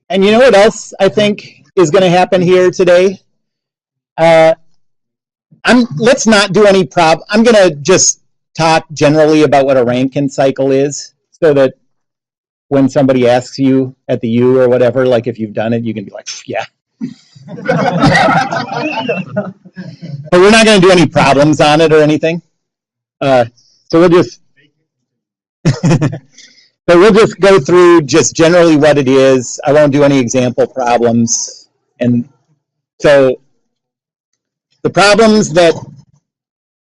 And you know what else I think is going to happen here today? Let's not do any I'm going to just talk generally about what a Rankine cycle is, so that when somebody asks you at the U or whatever, like if you've done it, you can be like, yeah. But we're not going to do any problems on it or anything. So we'll just so we'll just go through just generally what it is. I won't do any example problems. And so the problems that,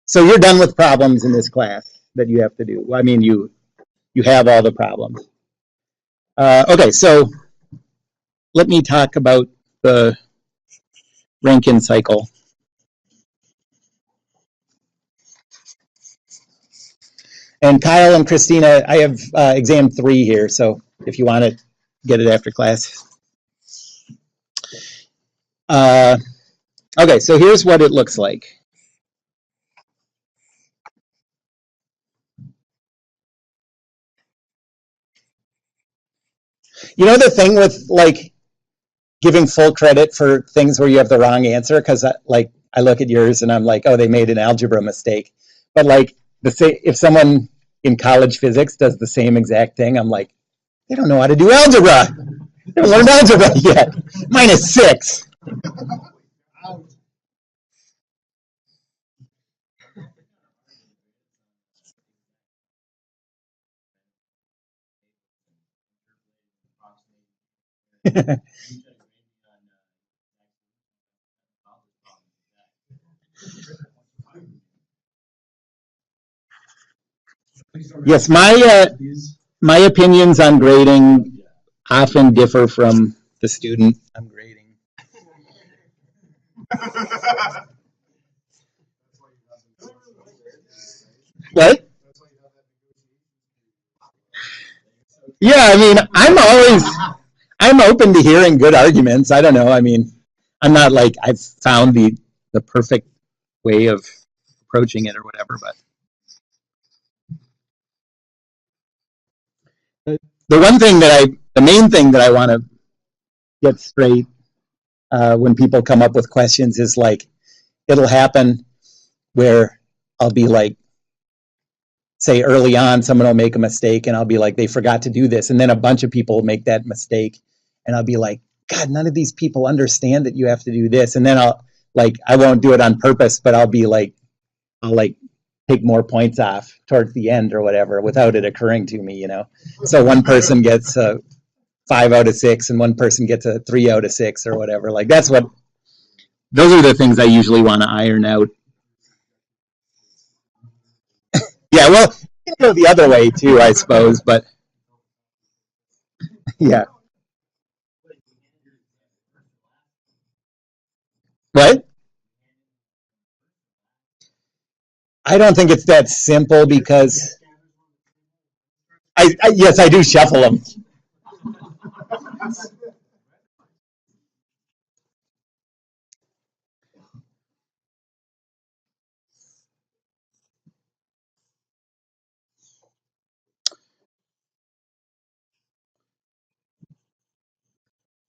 so you're done with problems in this class that you have to do. I mean, you have all the problems. Okay, so let me talk about the Rankine cycle. And Kyle and Christina, I have exam 3 here, so if you want to get it after class. Okay, so here's what it looks like. You know the thing with like giving full credit for things where you have the wrong answer, because I look at yours and I'm like, oh, they made an algebra mistake. But like if someone in college physics does the same exact thing, I'm like, they don't know how to do algebra. They haven't learned algebra yet. -6. Yes, my opinions on grading often differ from the student I'm grading. What? Yeah, I mean, I'm open to hearing good arguments. I don't know. I mean, I'm not like I've found the perfect way of approaching it or whatever, but the main thing that I want to get straight when people come up with questions is like, it'll happen where I'll be like, say early on, someone will make a mistake and I'll be like, they forgot to do this. And then a bunch of people make that mistake and I'll be like, God, none of these people understand that you have to do this. And then I won't do it on purpose, but I'll take more points off towards the end or whatever without it occurring to me, you know? So one person gets a 5 out of 6 and one person gets a 3 out of 6 or whatever. Like those are the things I usually want to iron out. Yeah, well, you can go the other way too, I suppose, but yeah. What? I don't think it's that simple because yes, I do shuffle them.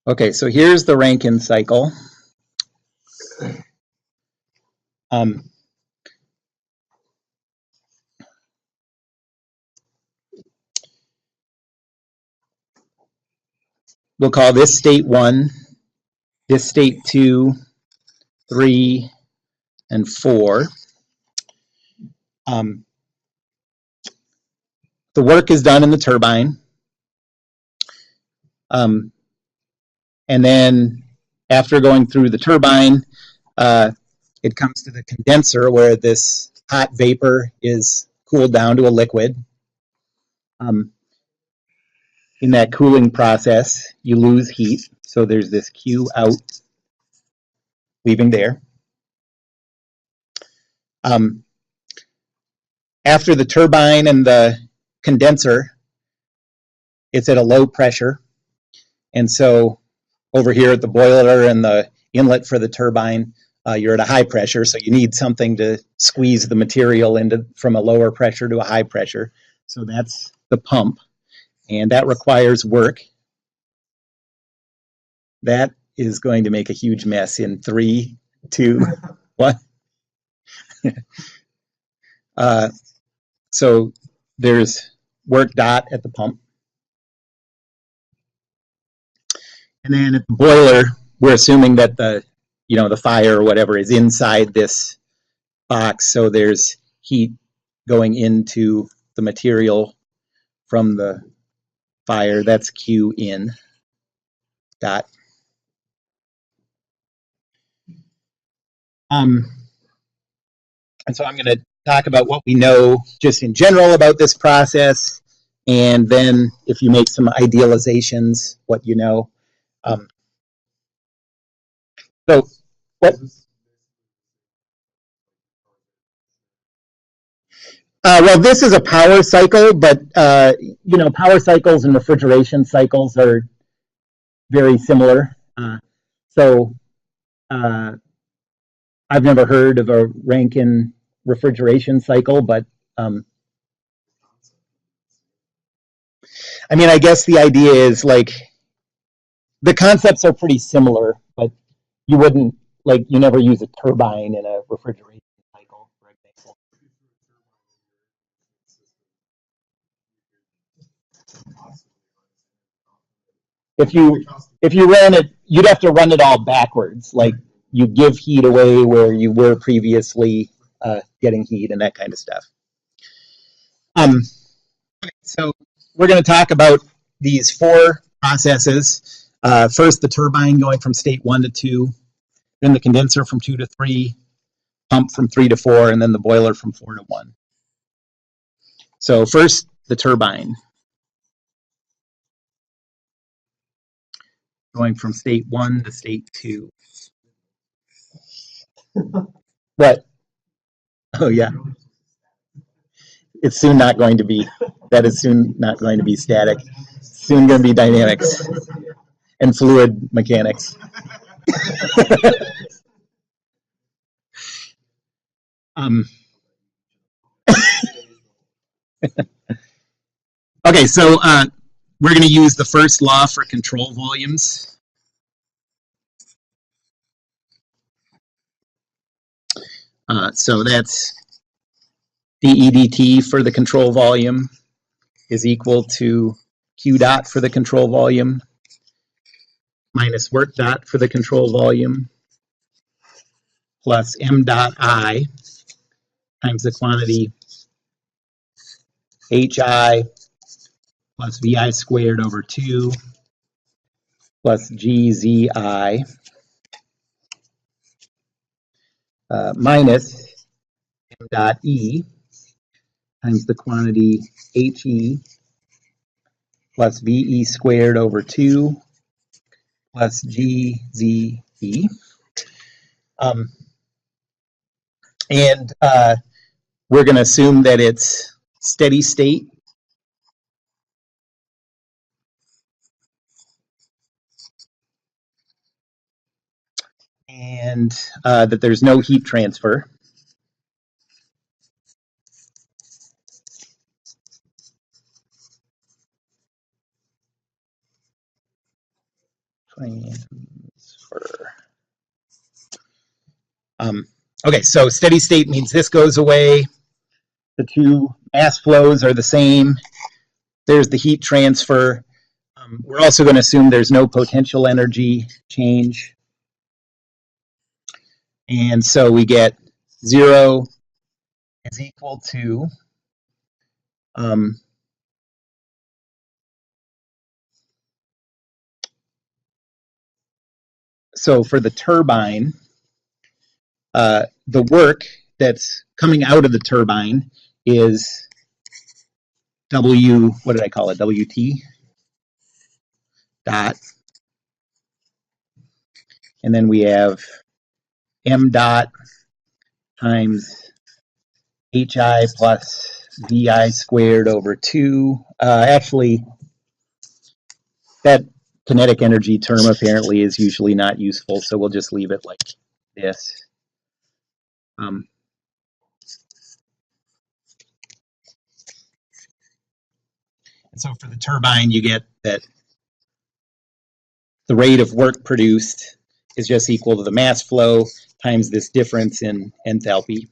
Okay, so here's the Rankine cycle. We'll call this state 1, this state 2, 3, and 4. The work is done in the turbine. And then after going through the turbine, it comes to the condenser where this hot vapor is cooled down to a liquid. In that cooling process, you lose heat. So there's this Q out leaving there. After the turbine and the condenser, it's at a low pressure. And so over here at the boiler and the inlet for the turbine, you're at a high pressure. So you need something to squeeze the material from a lower pressure to a high pressure. So that's the pump. And that requires work. That is going to make a huge mess in 3, 2, 1. So there's work dot at the pump. And then at the boiler, we're assuming that the fire or whatever is inside this box. So there's heat going into the material from the fire. That's Q in dot. And so I'm going to talk about what we know just in general about this process, and then if you make some idealizations, what you know. So what? Well, this is a power cycle, but power cycles and refrigeration cycles are very similar. So I've never heard of a Rankine refrigeration cycle, but I guess the idea is like the concepts are pretty similar, but you wouldn't you never use a turbine in a refrigeration cycle, for example. If you ran it, you'd have to run it all backwards. Like you give heat away where you were previously getting heat and that kind of stuff. So we're going to talk about these 4 processes. First, the turbine going from state 1 to 2, then the condenser from 2 to 3, pump from 3 to 4, and then the boiler from 4 to 1. So first, the turbine going from state 1 to state 2. What? Oh, yeah. It's soon not going to be. That is soon not going to be static. Soon going to be dynamics and fluid mechanics. Okay, so we're going to use the first law for control volumes. So that's dE dt for the control volume is equal to Q dot for the control volume minus work dot for the control volume plus M dot I times the quantity HI plus VI squared over 2 plus GZI minus M dot E times the quantity HE plus VE squared over 2 plus GZE. And we're going to assume that it's steady state. And that there's no heat transfer. Transfer. Okay, so steady state means this goes away. The 2 mass flows are the same. There's the heat transfer. We're also going to assume there's no potential energy change. And so we get 0 is equal to so for the turbine, the work that's coming out of the turbine is W, what did I call it? WT dot. And then we have M dot times HI plus VI squared over 2. Actually, that kinetic energy term apparently is usually not useful, so we'll just leave it like this. And so for the turbine, you get that the rate of work produced is just equal to the mass flow times this difference in enthalpy.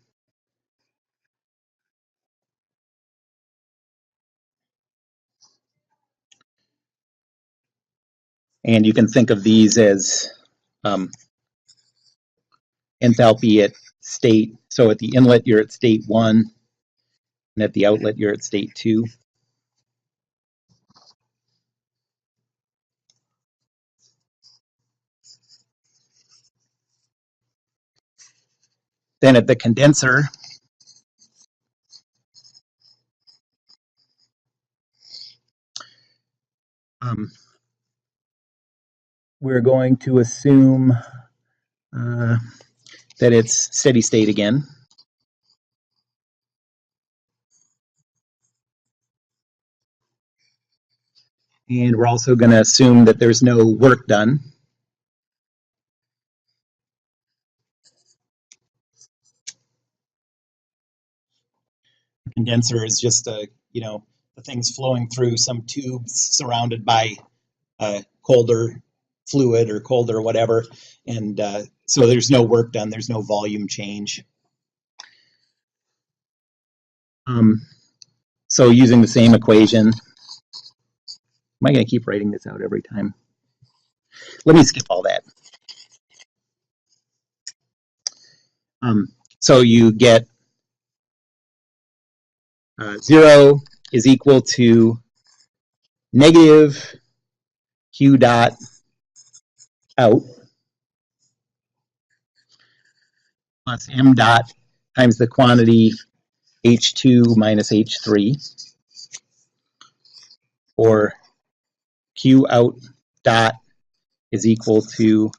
And you can think of these as enthalpy at state. So at the inlet, you're at state 1, and at the outlet, you're at state 2. Then at the condenser, we're going to assume that it's steady state again. And we're also going to assume that there's no work done. The condenser is just the things flowing through some tubes surrounded by colder fluid or colder whatever, and so there's no work done, there's no volume change. So using the same equation, am I going to keep writing this out every time? Let me skip all that. So you get 0 is equal to negative Q dot out plus M dot times the quantity H2 minus H3, or Q out dot is equal to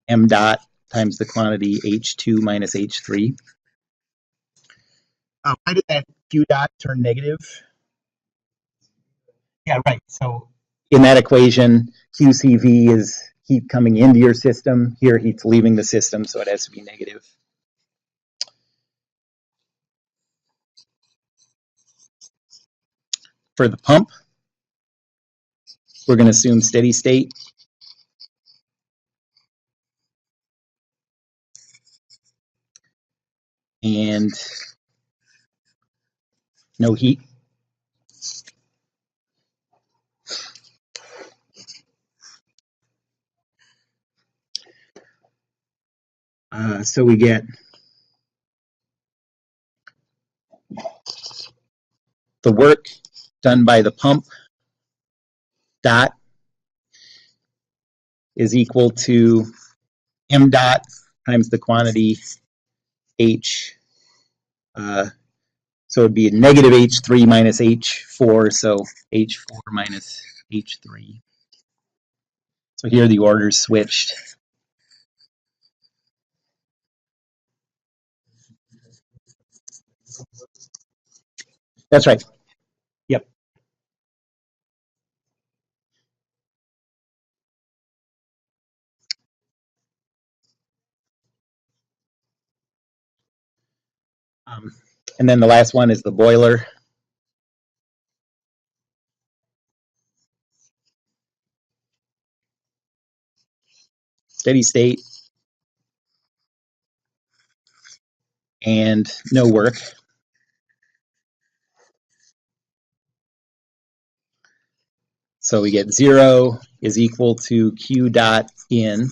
M dot times the quantity H2 minus H3. Why did that Q dot turn negative? Yeah, right. So in that equation, QCV is heat coming into your system. Here, heat's leaving the system, so it has to be negative. For the pump, we're going to assume steady state. And no heat. So we get the work done by the pump dot is equal to M dot times the quantity H. So it'd be negative H3 minus H4, so H4 minus H3. So here the order's switched. That's right. Yep. And then the last one is the boiler. Steady state and no work. So we get 0 is equal to Q dot in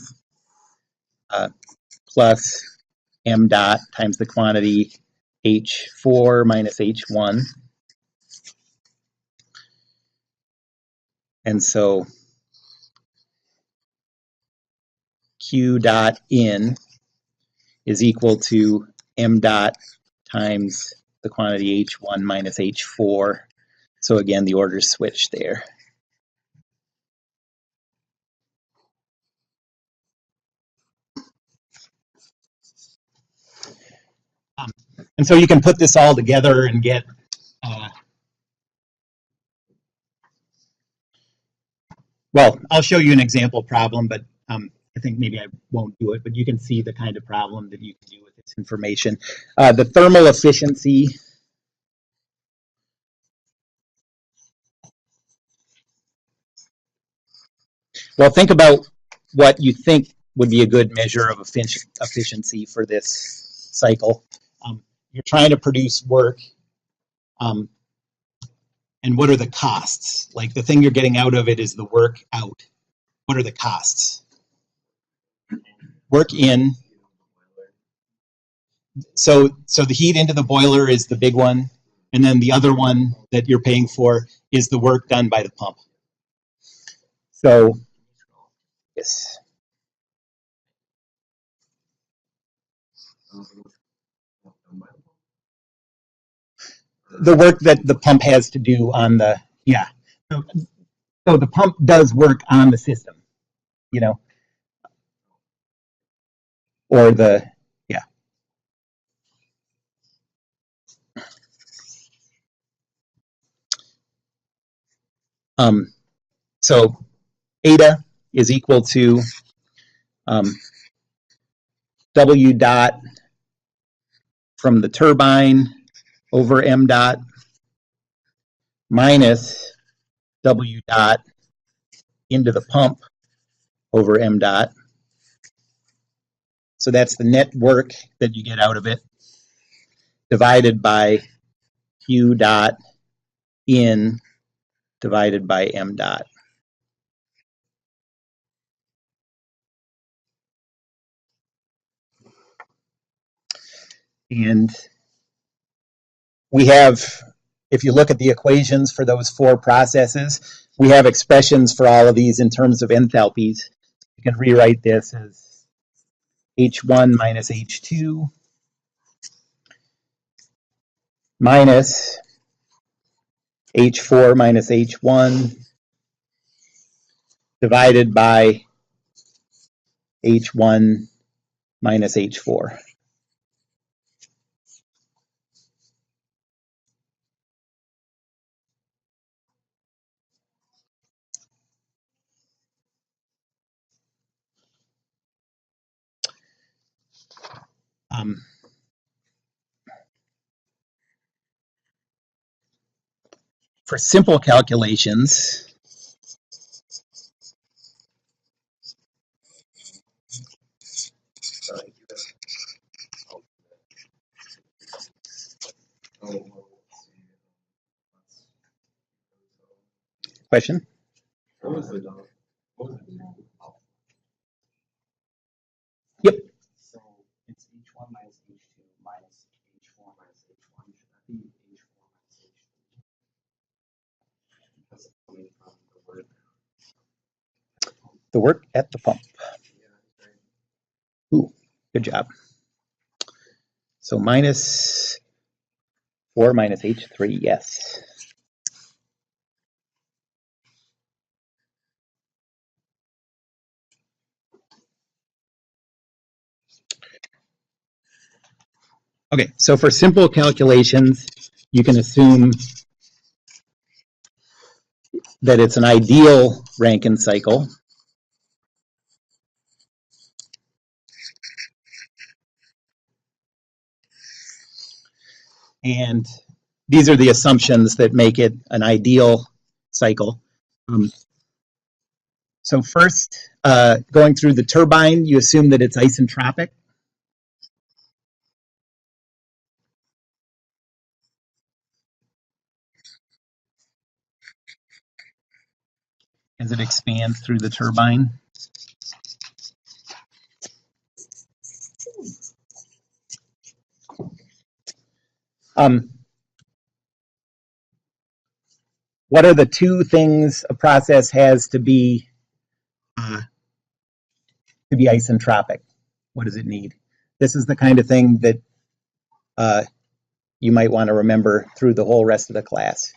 plus M dot times the quantity H4 minus H1. And so Q dot in is equal to M dot times the quantity H1 minus H4. So again, the order's switched there. And so you can put this all together and get well, I'll show you an example problem, but I think maybe I won't do it, but you can see the kind of problem that you can do with this information. The thermal efficiency well, think about what you think would be a good measure of efficiency for this cycle. You're trying to produce work, and what are the costs? Like the thing you're getting out of it is the work out. What are the costs? Work in. So the heat into the boiler is the big one, and then the other one that you're paying for is the work done by the pump. So, yes. The work that the pump has to do on the, yeah. So the pump does work on the system, you know, or the, yeah. So eta is equal to W dot from the turbine over M dot minus W dot into the pump over M dot. So that's the net work that you get out of it divided by Q dot in divided by M dot. And we have, if you look at the equations for those four processes, we have expressions for all of these in terms of enthalpies. You can rewrite this as H1 minus H2 minus H4 minus H1 divided by H1 minus H4. For simple calculations, question? Yep. So it's H1 minus H2 minus H4 minus H1. Should that be H4 minus H2? Because it's coming from the work. The work at the pump. Ooh, good job. So minus 4 minus H3, yes. Okay, so for simple calculations, you can assume that it's an ideal Rankine cycle. And these are the assumptions that make it an ideal cycle. So first, going through the turbine, you assume that it's isentropic. As it expands through the turbine. What are the two things a process has to be isentropic? What does it need? This is the kind of thing that you might want to remember through the whole rest of the class.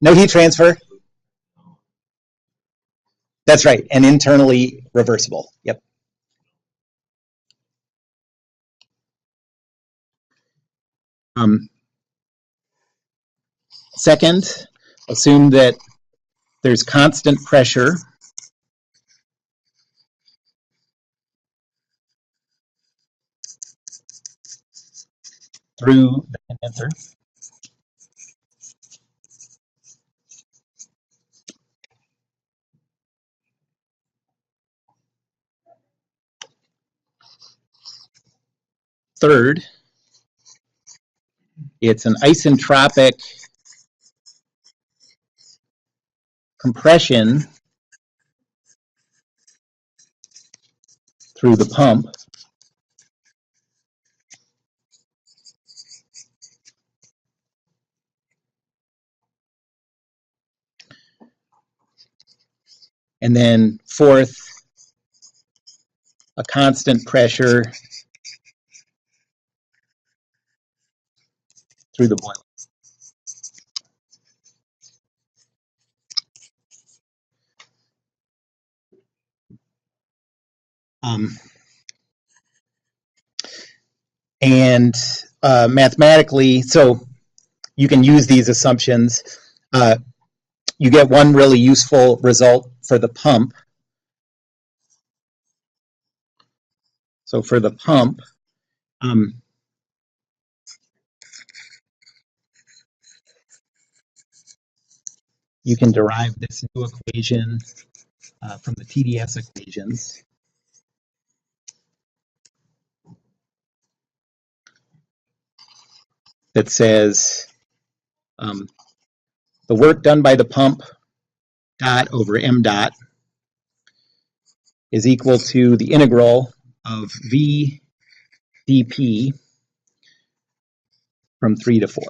No heat transfer. That's right, and internally reversible. Yep. Second, assume that there's constant pressure through the condenser. third, it's an isentropic compression through the pump. And then fourth, a constant pressure through the boiler. And mathematically, so you can use these assumptions. You get one really useful result for the pump. So for the pump, you can derive this new equation from the TDS equations. That says the work done by the pump dot over m dot is equal to the integral of v dp from 3 to 4.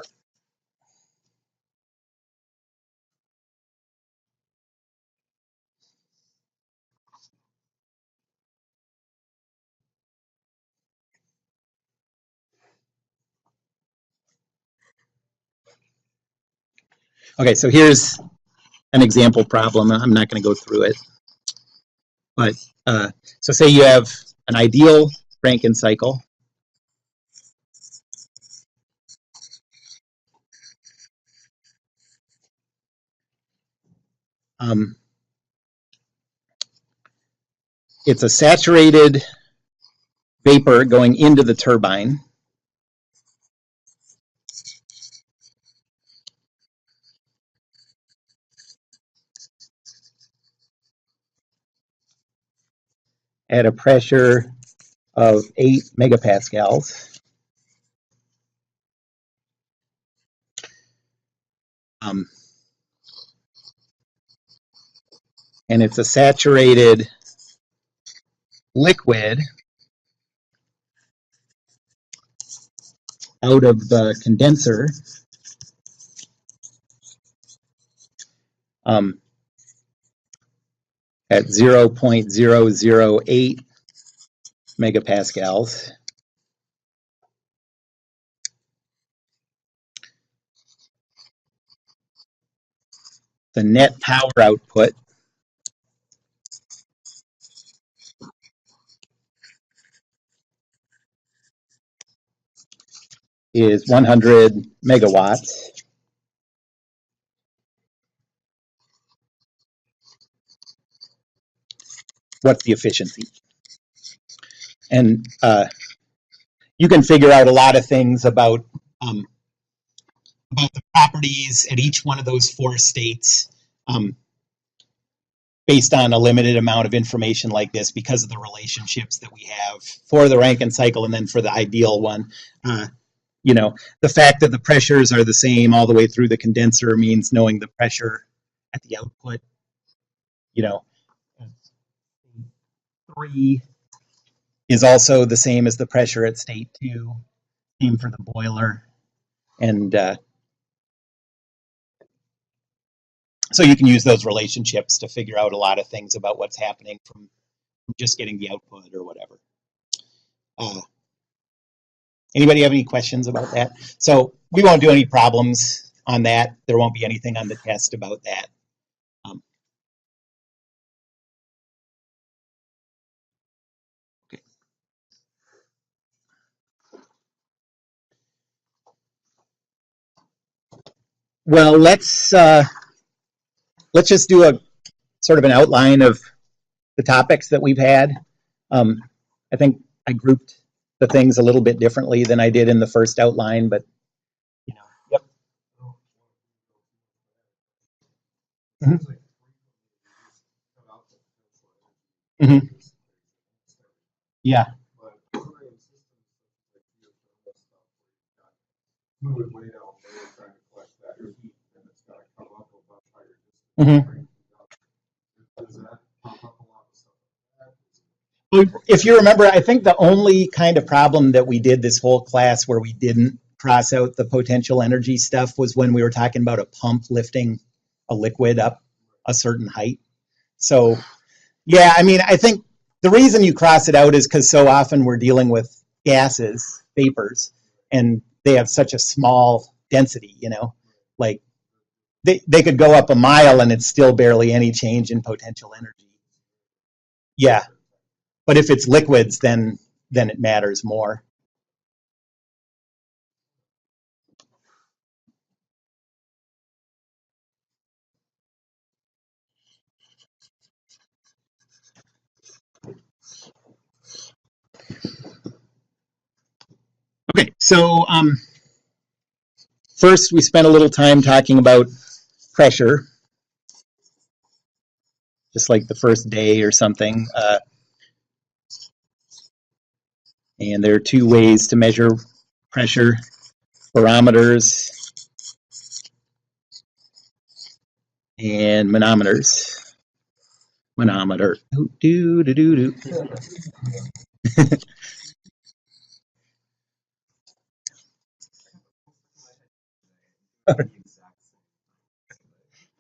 Okay, so here's an example problem. I'm not going to go through it. But so say you have an ideal Rankine cycle. It's a saturated vapor going into the turbine. At a pressure of 8 megapascals. And it's a saturated liquid out of the condenser at 0.008 megapascals. The net power output is 100 megawatts. What's the efficiency? And you can figure out a lot of things about the properties at each one of those 4 states based on a limited amount of information like this because of the relationships that we have for the Rankine cycle and then for the ideal one. You know, the fact that the pressures are the same all the way through the condenser means knowing the pressure at the output, you know, 3 is also the same as the pressure at state 2, same for the boiler. And so you can use those relationships to figure out a lot of things about what's happening from just getting the output or whatever. Anybody have any questions about that? So we won't do any problems on that. There won't be anything on the test about that. Okay. Well, let's just do a sort of an outline of the topics that we've had. I think I grouped the things a little bit differently than I did in the first outline, but you know, yep. Mm-hmm. Mm-hmm. Yeah. move it way down low, trying to collect that heat, and it's got to come up a much higher distance. Does that pump up a lot of stuff like that? If you remember, I think the only kind of problem that we did this whole class where we didn't cross out the potential energy stuff was when we were talking about a pump lifting a liquid up a certain height. So, yeah, I mean, I think the reason you cross it out is because so often we're dealing with gases, vapors, and they have such a small density, you know, like they could go up a mile and it's still barely any change in potential energy. Yeah, but if it's liquids, then it matters more. Okay, so first we spent a little time talking about pressure, just like the first day or something. And there are two ways to measure pressure: barometers and manometers. Manometer. Do do do do.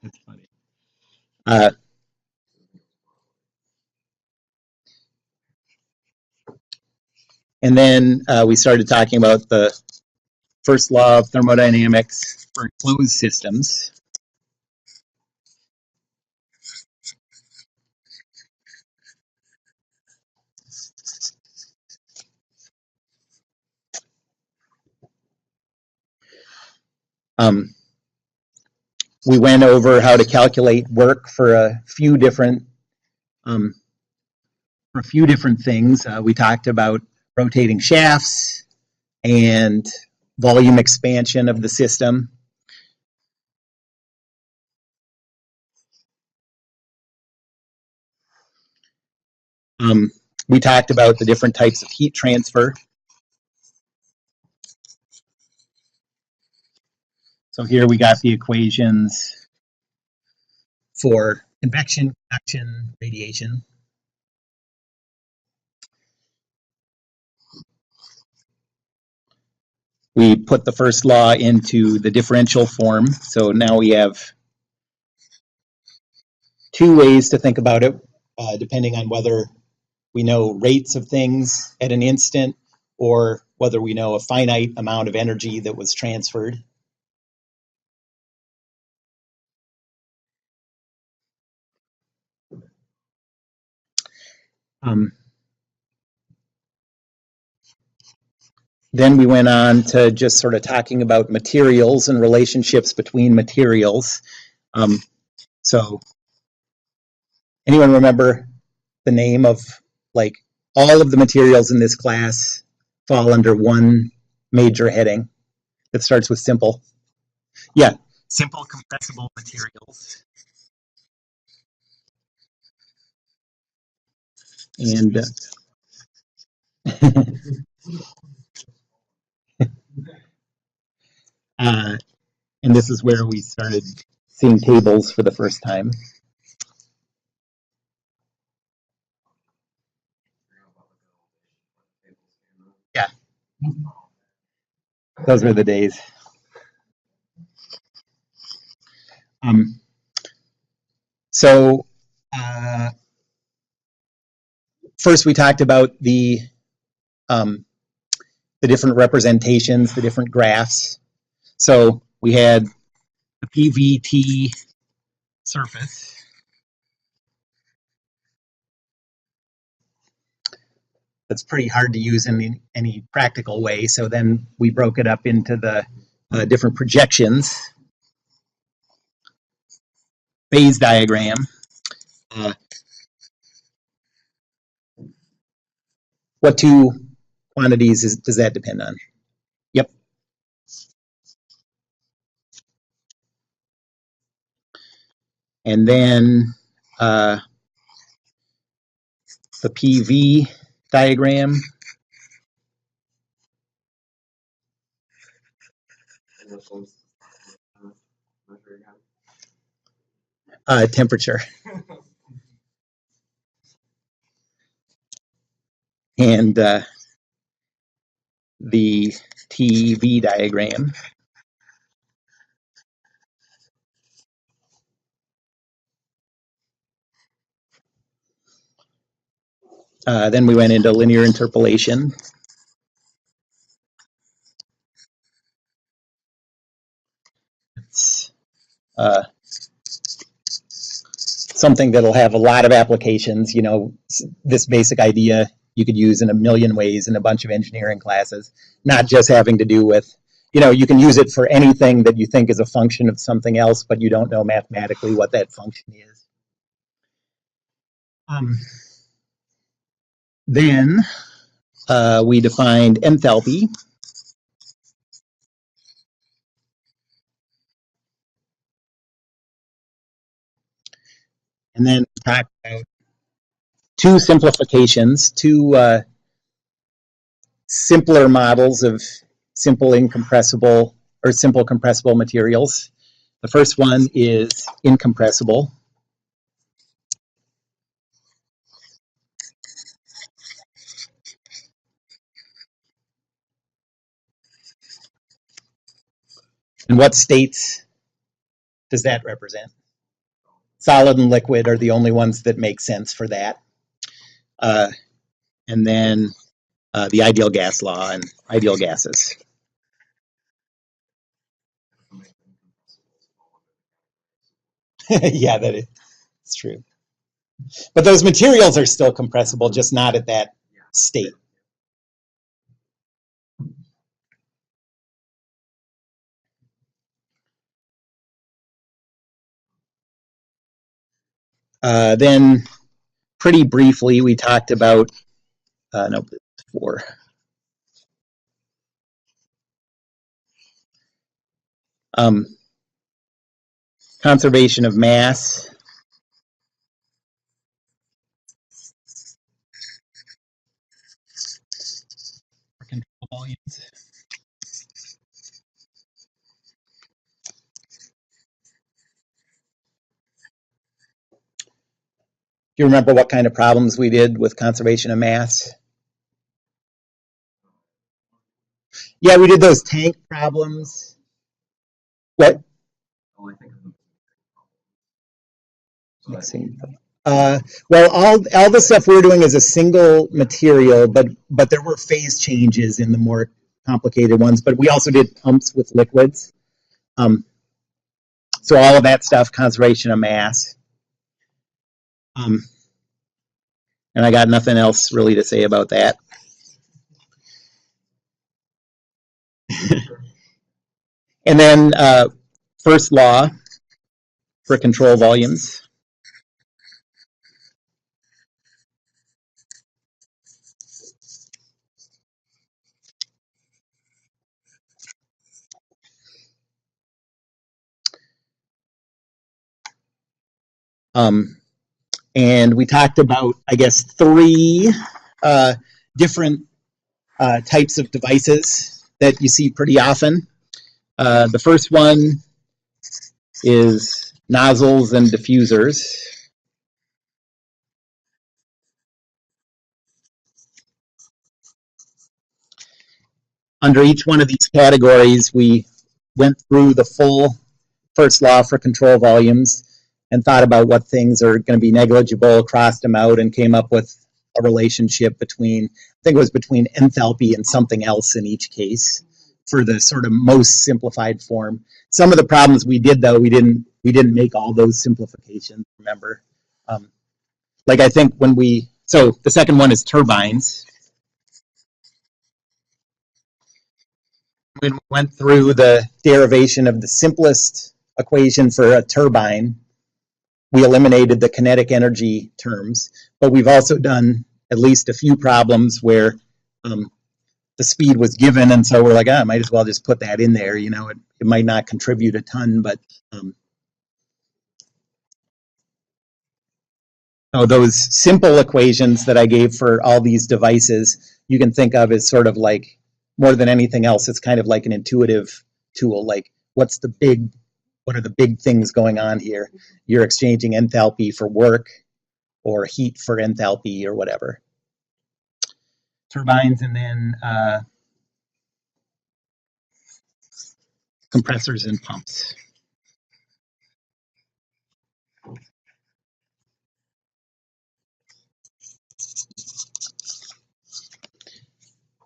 That's funny. And then we started talking about the first law of thermodynamics for closed systems. We went over how to calculate work for a few different things. We talked about rotating shafts and volume expansion of the system. We talked about the different types of heat transfer. So here we got the equations for convection, conduction, radiation. We put the first law into the differential form. So now we have two ways to think about it, depending on whether we know rates of things at an instant or whether we know a finite amount of energy that was transferred. Then we went on to just sort of talking about materials and relationships between materials. So anyone remember the name of, like, all of the materials in this class fall under one major heading that starts with simple? Yeah, simple compressible materials. And and this is where we started seeing tables for the first time. Yeah, those were the days. So first we talked about the different representations, the different graphs. So we had the PVT surface. That's pretty hard to use in any practical way. So then we broke it up into the different projections. Phase diagram. What two quantities does that depend on? Yep. And then the PV diagram. And what was measure again? Temperature. And the TV diagram. Then we went into linear interpolation. It's something that'll have a lot of applications. You know, this basic idea you could use in a million ways in a bunch of engineering classes, not just having to do with, you know, you can use it for anything that you think is a function of something else, but you don't know mathematically what that function is. Then we defined enthalpy. And then talked about two simplifications, two simpler models of simple incompressible or simple compressible materials. The first one is incompressible. And what states does that represent? Solid and liquid are the only ones that make sense for that. And then the ideal gas law and ideal gases. Yeah, that is true. But those materials are still compressible, just not at that state. Then pretty briefly, we talked about, conservation of mass. Control volumes. Do you remember what kind of problems we did with conservation of mass? Yeah, we did those tank problems. What? Oh, I think of them. Mixing. Well, all the stuff we're doing is a single material, but there were phase changes in the more complicated ones. But we also did pumps with liquids. So all of that stuff, conservation of mass. And I got nothing else really to say about that. And then first law for control volumes. And we talked about, I guess, three different types of devices that you see pretty often. The first one is nozzles and diffusers. Under each one of these categories, we went through the full first law for control volumes and thought about what things are going to be negligible, crossed them out, and came up with a relationship between, I think it was between enthalpy and something else in each case for the sort of most simplified form. Some of the problems we did, though, we didn't make all those simplifications, remember. Like I think so the second one is turbines. When we went through the derivation of the simplest equation for a turbine, we eliminated the kinetic energy terms, but we've also done at least a few problems where the speed was given, and so we're like, I might as well just put that in there. You know, it might not contribute a ton, but those simple equations that I gave for all these devices, you can think of as sort of like, more than anything else, it's kind of like an intuitive tool, like what are the big things going on here? You're exchanging enthalpy for work or heat for enthalpy or whatever. Turbines, and then compressors and pumps.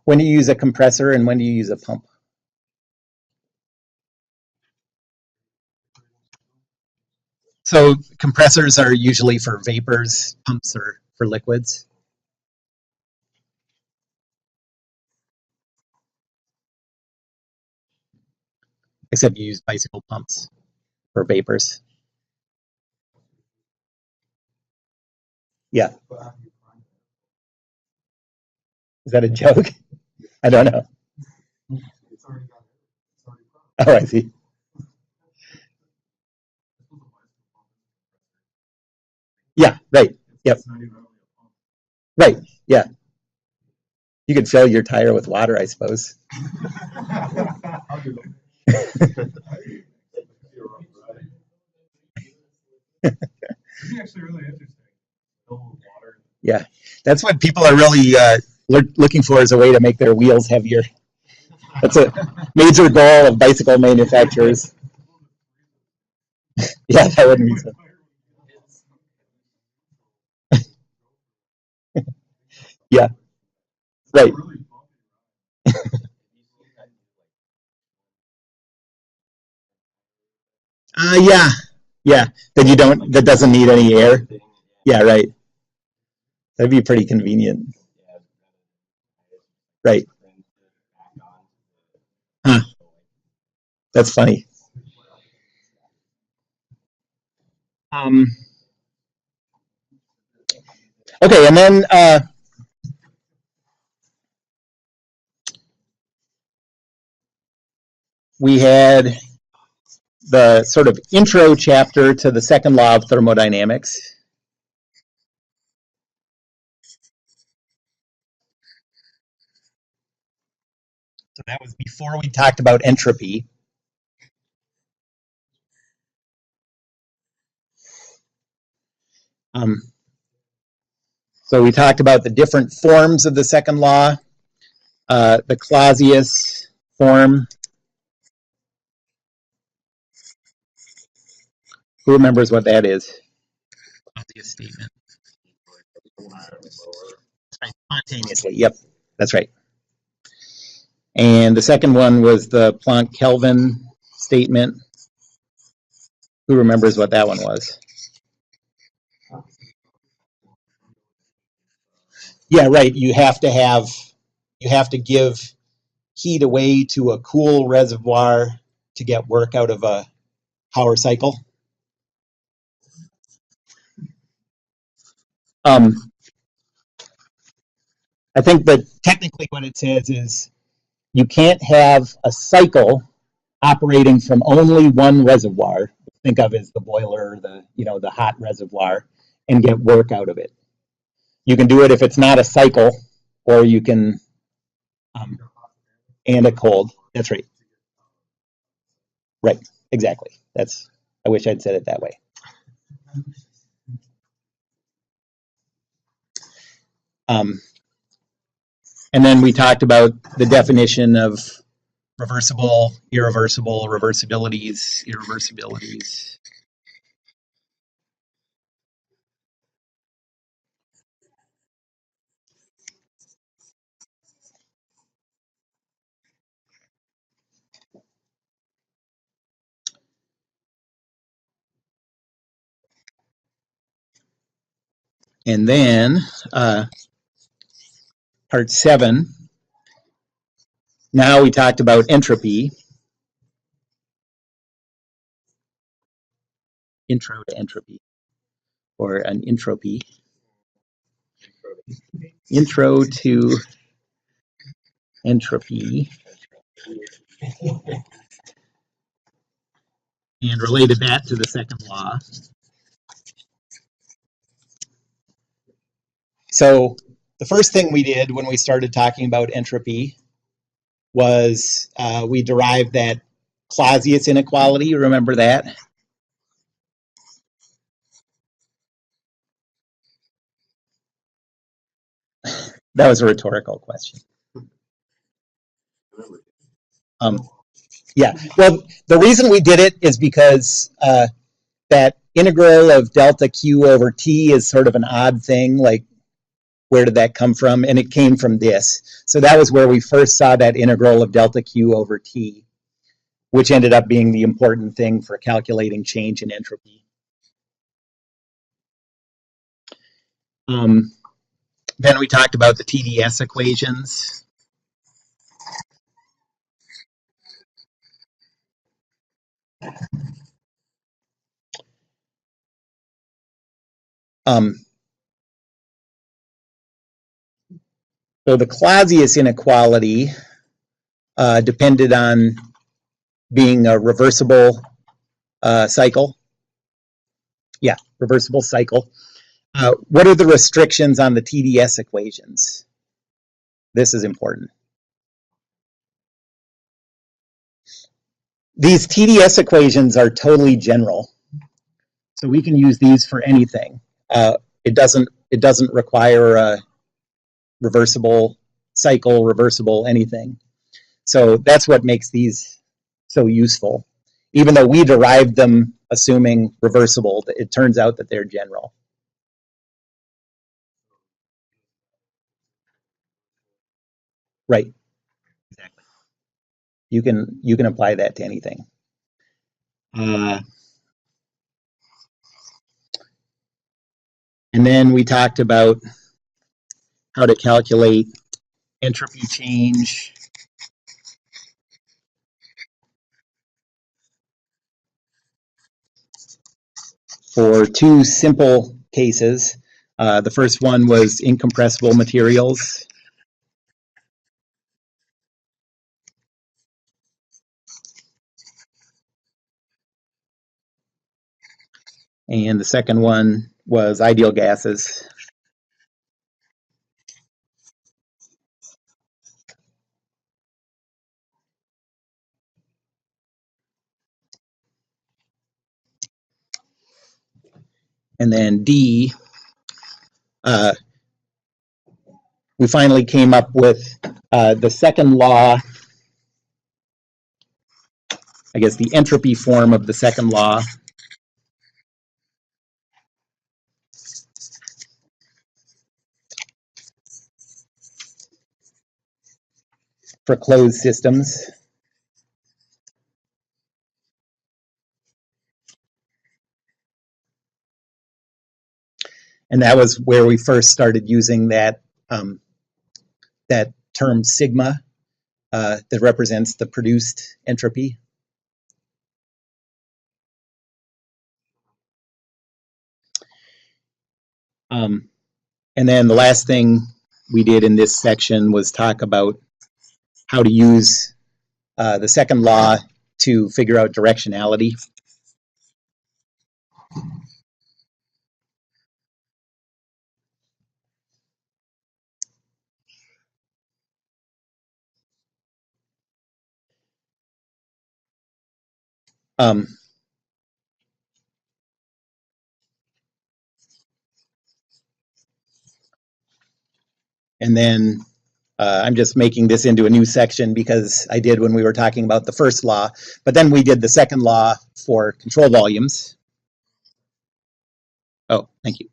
When do you use a compressor and when do you use a pump? So compressors are usually for vapors, pumps are for liquids. Except you use bicycle pumps for vapors. Yeah. Is that a joke? I don't know. Oh, I see. Yeah, right. Yep. Right, yeah. You could fill your tire with water, I suppose. Actually really interesting. Yeah, that's what people are really looking for, is a way to make their wheels heavier. That's a major goal of bicycle manufacturers. Yeah, that wouldn't be so. Yeah, right. Yeah, yeah. That doesn't need any air. Yeah, right. That'd be pretty convenient. Right. Huh. That's funny. Okay, and then we had the sort of intro chapter to the second law of thermodynamics. So that was before we talked about entropy. So we talked about the different forms of the second law, the Clausius form. Who remembers what that is? Clausius statement. Spontaneously, yep, that's right. And the second one was the Planck-Kelvin statement. Who remembers what that one was? Yeah, right. You have to give heat away to a cool reservoir to get work out of a power cycle. I think that technically what it says is you can't have a cycle operating from only one reservoir. Think of as the boiler, the hot reservoir, and get work out of it. You can do it if it's not a cycle, or you can and a cold. That's right. Right. Exactly. I wish I'd said it that way. And then we talked about the definition of reversible, irreversible, reversibilities, irreversibilities. And then part 7. Now we talked about entropy. Intro to entropy, or an entropy. Intro to entropy. And related that to the second law. So the first thing we did when we started talking about entropy was we derived that Clausius inequality, you remember that? That was a rhetorical question. Yeah, well, the reason we did it is because that integral of delta Q over T is sort of an odd thing, like where did that come from? And it came from this. So that was where we first saw that integral of delta Q over T, which ended up being the important thing for calculating change in entropy. Then we talked about the TdS equations. So the Clausius inequality depended on being a reversible cycle. Yeah, reversible cycle. What are the restrictions on the TdS equations? This is important. These TdS equations are totally general, so we can use these for anything. It doesn't require a reversible cycle, reversible anything. So that's what makes these so useful. Even though we derived them assuming reversible, it turns out that they're general. Right. Exactly. You can apply that to anything. And then we talked about how to calculate entropy change for two simple cases. The first one was incompressible materials. And the second one was ideal gases. And then D, we finally came up with the second law, I guess the entropy form of the second law. For closed systems. And that was where we first started using that, that term sigma that represents the produced entropy. And then the last thing we did in this section was talk about how to use the second law to figure out directionality. And then I'm just making this into a new section because I did when we were talking about the first law, but then we did the second law for control volumes. Oh, thank you.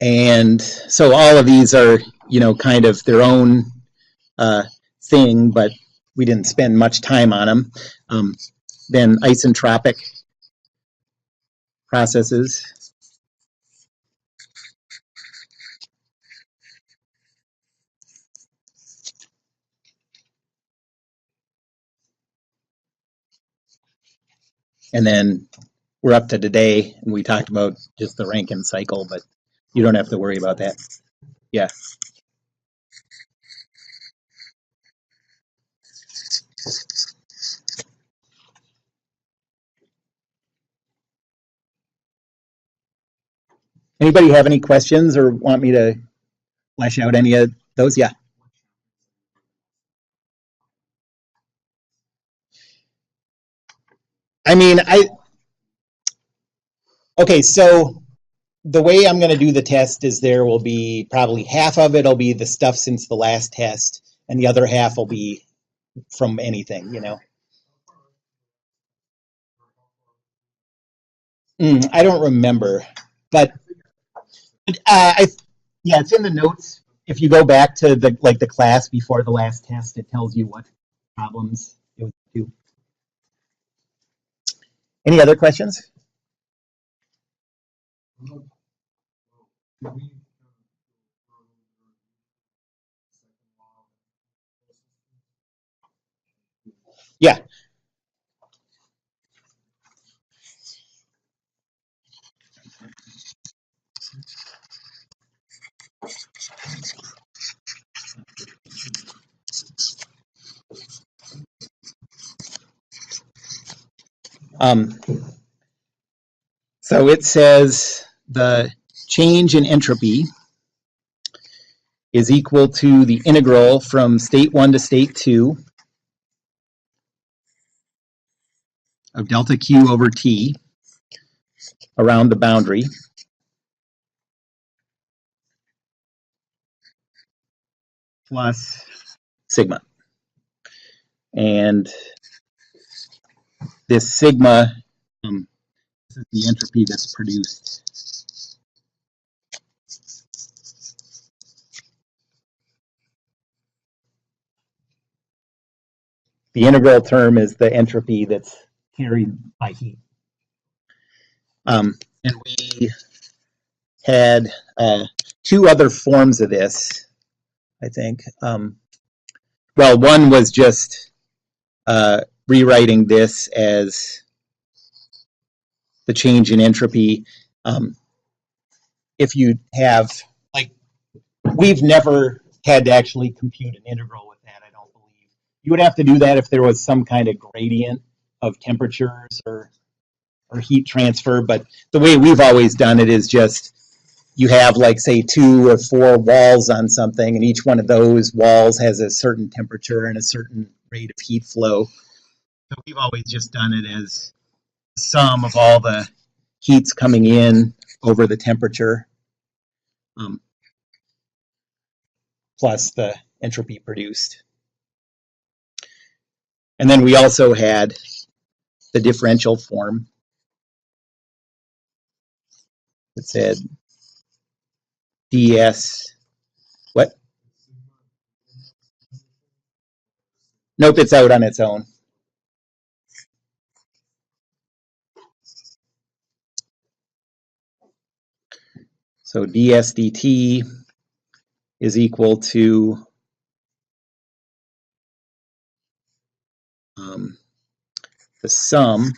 And so all of these are, you know, kind of their own thing, but we didn't spend much time on them. Then isentropic processes. And then we're up to today, and we talked about just the Rankine cycle, but You don't have to worry about that. Yeah. Anybody have any questions or want me to flesh out any of those? Yeah. I mean, okay, so the way I'm going to do the test is there will be probably half of it will be the stuff since the last test, and the other half will be from anything, you know. I don't remember, but yeah, it's in the notes. If you go back to the class before the last test, it tells you what problems it was due. Any other questions? Yeah. So it says the change in entropy is equal to the integral from state 1 to state 2 of delta Q over T around the boundary plus sigma. And this sigma, this is the entropy that's produced. The integral term is the entropy that's carried by heat. And we had two other forms of this, I think. Well, one was just rewriting this as the change in entropy. If you have, like, we've never had to actually compute an integral with that, I don't believe. You would have to do that if there was some kind of gradient of temperatures or heat transfer, but the way we've always done it is just you have, like, say 2 or 4 walls on something, and each one of those walls has a certain temperature and a certain rate of heat flow. So we've always just done it as the sum of all the heats coming in over the temperature plus the entropy produced. And then we also had the differential form that said ds, what? Nope, it's out on its own. So ds dt is equal to the sum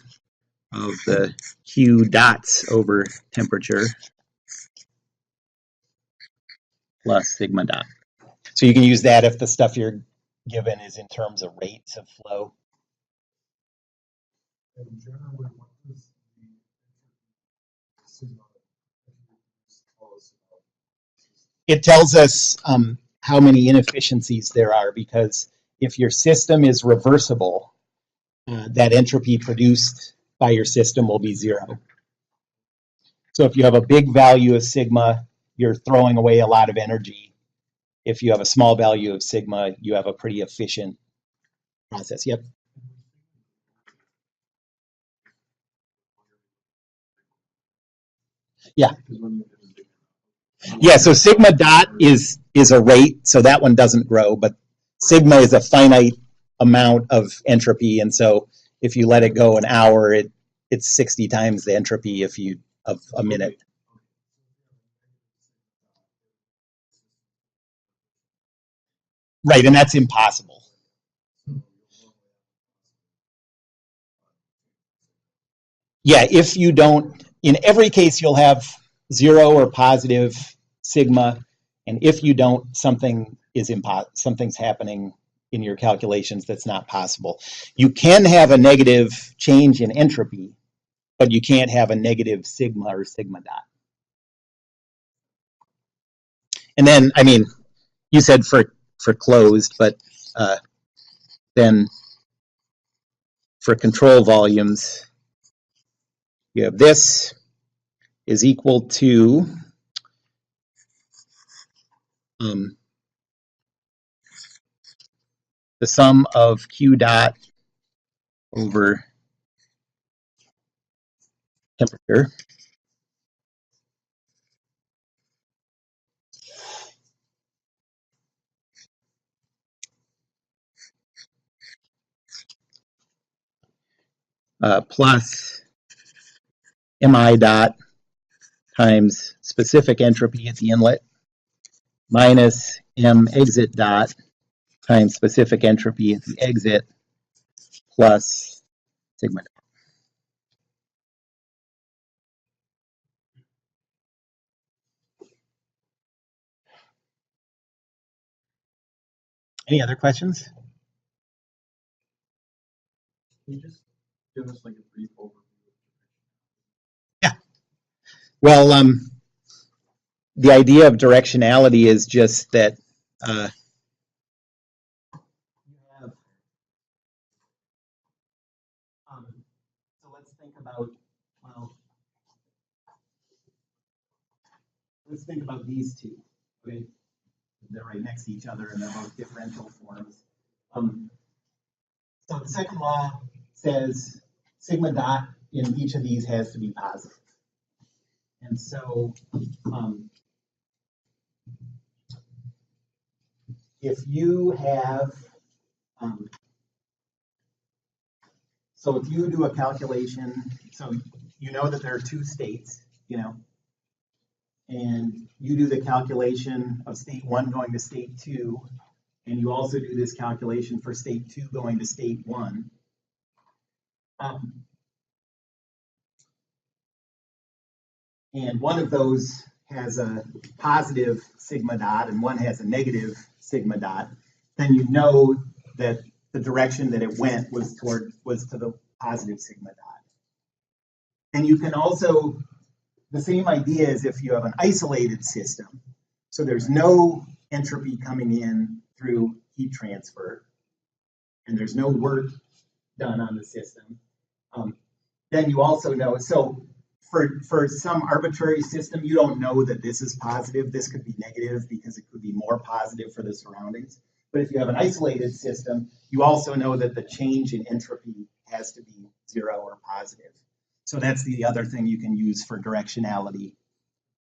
of the Q dots over temperature plus sigma dot. So you can use that if the stuff you're given is in terms of rates of flow. And generally, what does the sigma tell us about? It tells us how many inefficiencies there are, because if your system is reversible, that entropy produced by your system will be 0. So if you have a big value of sigma, you're throwing away a lot of energy. If you have a small value of sigma, you have a pretty efficient process. Yep. Yeah. Yeah, so sigma dot is a rate, so that one doesn't grow, but sigma is a finite amount of entropy, and so if you let it go an hour, it's 60 times the entropy of a minute. Right, and that's impossible. Yeah, if you don't, in every case you'll have 0 or positive sigma, and if you don't, something's happening in your calculations that's not possible. You can have a negative change in entropy, but you can't have a negative sigma or sigma dot. And then, I mean, you said for closed, but then for control volumes, you have this is equal to the sum of Q dot over temperature plus mi dot times specific entropy at the inlet minus m exit dot times specific entropy at the exit plus sigma. Any other questions? Can you just give us like a brief overview? Yeah. Well, the idea of directionality is just that so let's think about, well, let's think about these two, okay? They're right next to each other and they're both differential forms. So the second law says sigma dot in each of these has to be positive. And so if you have, so if you do a calculation, so you know that there are two states, you know, and you do the calculation of state 1 going to state 2, and you also do this calculation for state 2 going to state 1. And one of those has a positive sigma dot and one has a negative sigma dot, then you know that the direction that it went was to the positive sigma dot. And you can also, the same idea as if you have an isolated system, so there's no entropy coming in through heat transfer, and there's no work done on the system, then you also know, so for some arbitrary system, you don't know that this is positive, this could be negative because it could be more positive for the surroundings. But if you have an isolated system, you also know that the change in entropy has to be 0 or positive. So that's the other thing you can use for directionality.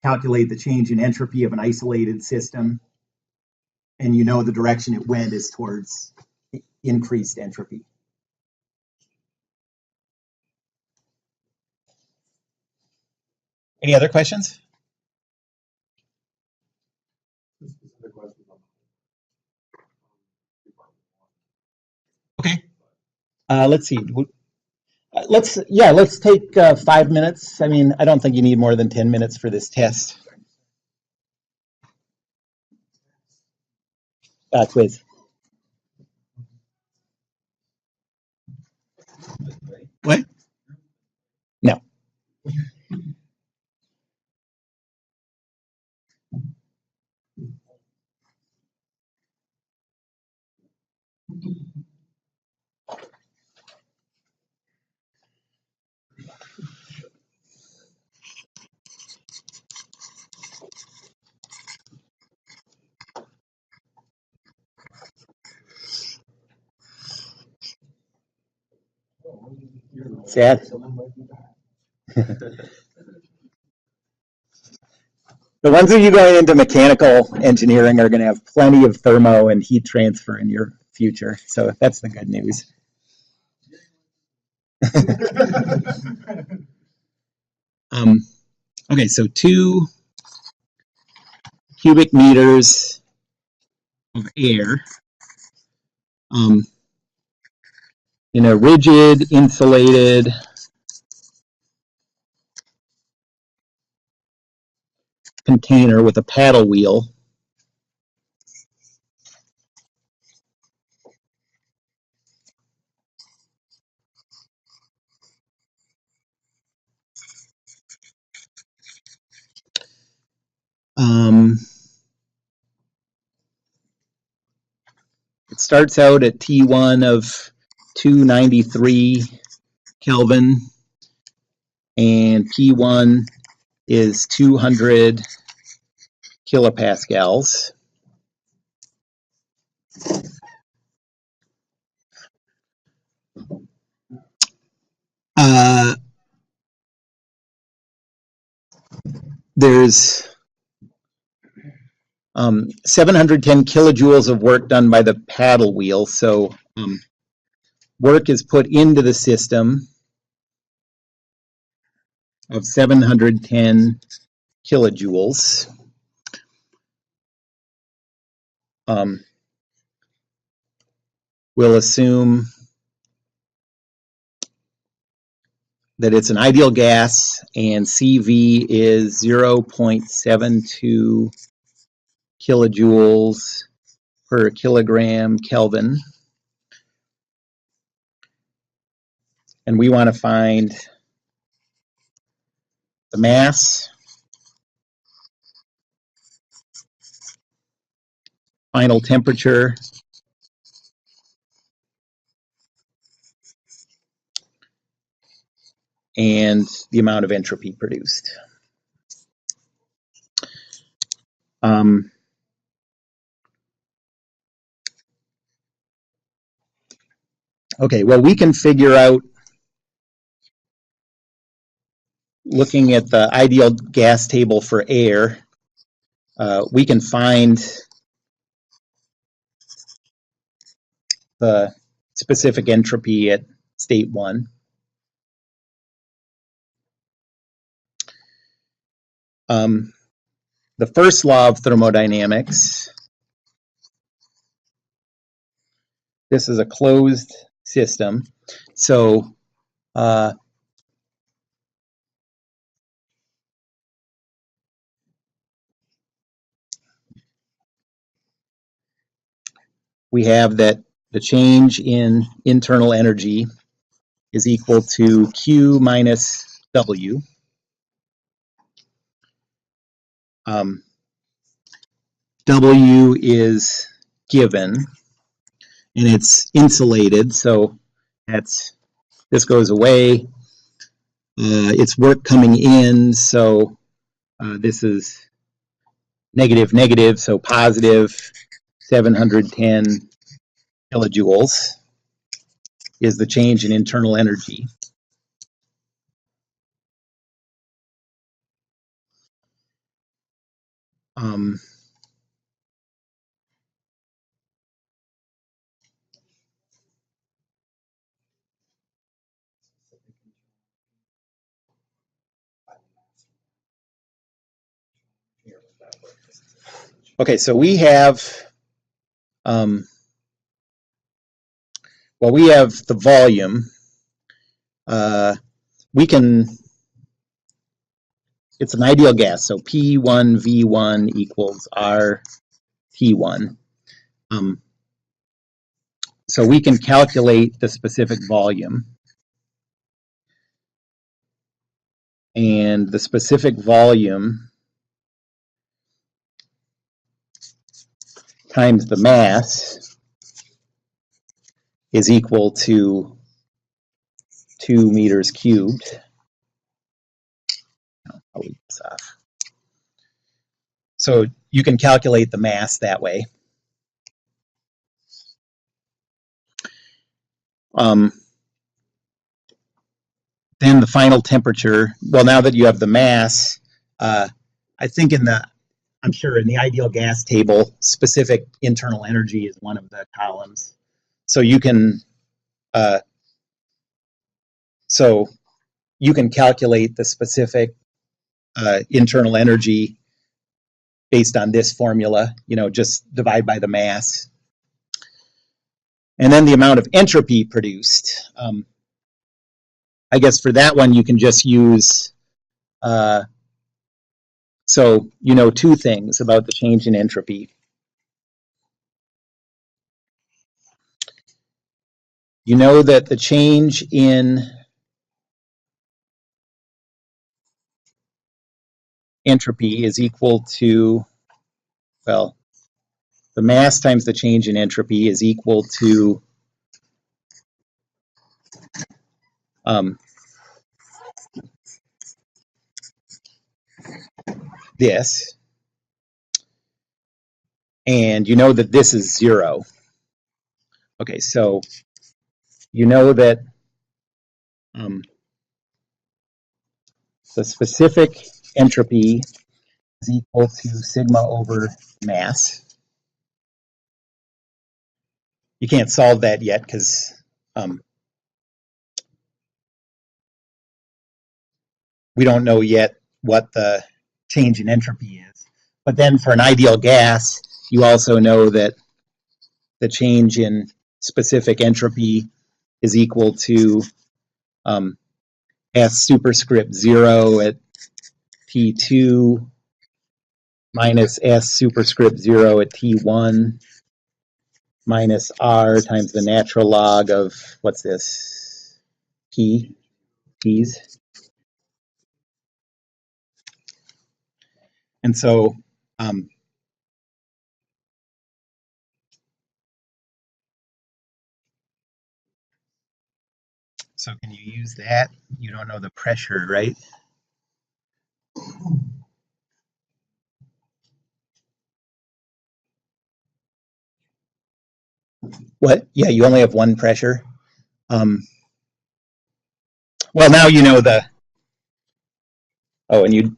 Calculate the change in entropy of an isolated system, and you know the direction it went is towards increased entropy. Any other questions? Okay. Let's see. Let's take 5 minutes. I mean, I don't think you need more than 10 minutes for this test. Quiz. What? No. Sad. The ones of you going into mechanical engineering are going to have plenty of thermo and heat transfer in your future. So that's the good news. Okay, so 2 cubic meters of air in a rigid, insulated container with a paddle wheel. It starts out at T1 of 293 Kelvin, and P1 is 200 kilopascals. There's 710 kilojoules of work done by the paddle wheel. So work is put into the system of 710 kilojoules. We'll assume that it's an ideal gas and CV is 0.72 kilojoules per kilogram Kelvin. And we want to find the mass, final temperature, and the amount of entropy produced. Okay, well, we can figure out, looking at the ideal gas table for air, we can find the specific entropy at state 1. The first law of thermodynamics, this is a closed system, so we have that the change in internal energy is equal to Q minus W. W is given, and it's insulated, so this goes away. It's work coming in, so this is negative, negative, so positive 710 kilojoules is the change in internal energy. Okay, so we have, we have the volume. It's an ideal gas, so P1V1 equals RT1. So we can calculate the specific volume. And the specific volume times the mass is equal to 2 meters cubed. I'll leave this off. So you can calculate the mass that way. Then the final temperature, well, now that you have the mass, I think I'm sure in the ideal gas table, specific internal energy is one of the columns. So you can calculate the specific internal energy based on this formula, just divide by the mass. And then the amount of entropy produced. I guess for that one, you can just use So you know two things about the change in entropy. You know that the change in entropy is equal to, well, the mass times the change in entropy is equal to this. And you know that this is 0. Okay, so you know that the specific entropy is equal to sigma over mass. You can't solve that yet because we don't know yet what the change in entropy is. But then for an ideal gas, you also know that the change in specific entropy is equal to S superscript 0 at T2 minus S superscript 0 at T1 minus R times the natural log of, what's this, T's. And so so can you use that? You don't know the pressure, right? What? Yeah, you only have one pressure. Well, now you know the, oh, and you,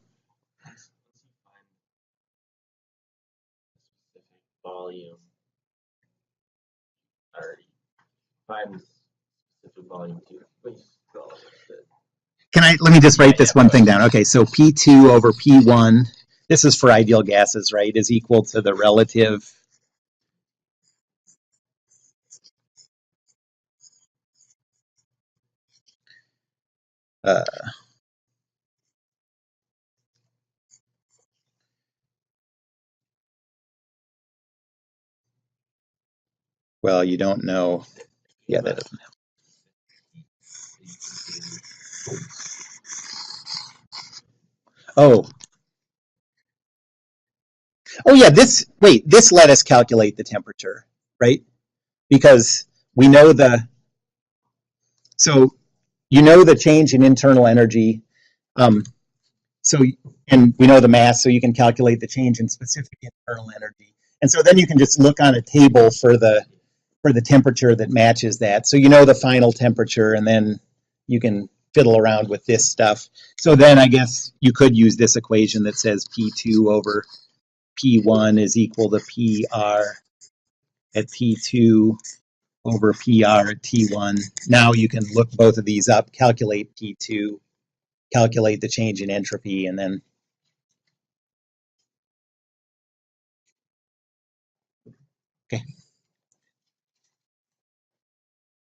Volume. Already. Find specific volume too. let me just write this one thing down. Okay, so P2 over P1, this is for ideal gases, right, is equal to the relative well, you don't know. Yeah, that doesn't help. Oh. Oh yeah, this let us calculate the temperature, right? Because we know so you know the change in internal energy. So, and we know the mass, so you can calculate the change in specific internal energy. And so then you can just look on a table for the temperature that matches that. So you know the final temperature, and then you can fiddle around with this stuff. So then I guess you could use this equation that says P2 over P1 is equal to PR at P2 over PR at T1. Now you can look both of these up, calculate P2, calculate the change in entropy, and then okay.